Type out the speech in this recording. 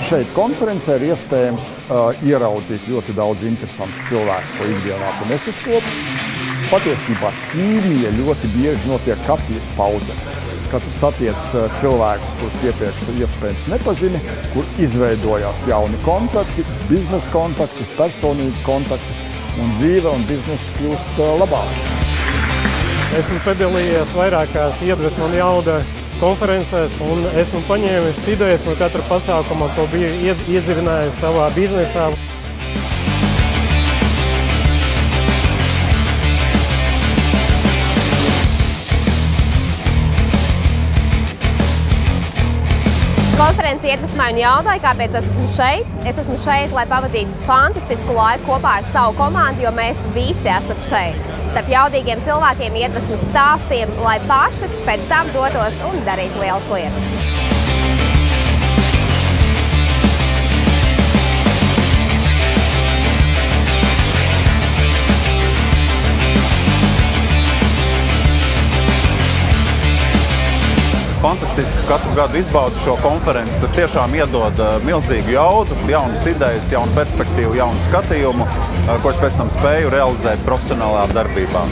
Šeit konferencē ir iespējams ieraudzīt ļoti daudz interesantu cilvēku, ko ikdienā tu nesastopi. Patiesībā ķīmija ļoti bieži notiek kafijas pauzēs, kad tu satiec cilvēkus, kurus iepriekš iespējams nepazini, kur izveidojās jauni kontakti, biznesa kontakti, personīgi kontakti, un dzīve un biznesa kļūst labāk. Esmu piedalījies vairākās iedvesmu un jauda konferencēs un esmu paņēmis idejas no katra pasākuma, ko biju iedzīvinājis savā biznesā. Konferenci iedvesmoja un jautāja, kāpēc es esmu šeit. Es esmu šeit, lai pavadītu fantastisku laiku kopā ar savu komandu, jo mēs visi esam šeit. Starp jaudīgiem cilvēkiem, iedvesmas stāstiem, lai paši pēc tam dotos un darītu lielas lietas. Fantastiski katru gadu izbaudu šo konferenci. Tas tiešām iedod milzīgu jaudu, jaunas idejas, jaunu perspektīvu, jaunu skatījumu, ko es pēc tam spēju realizēt profesionālā darbībā.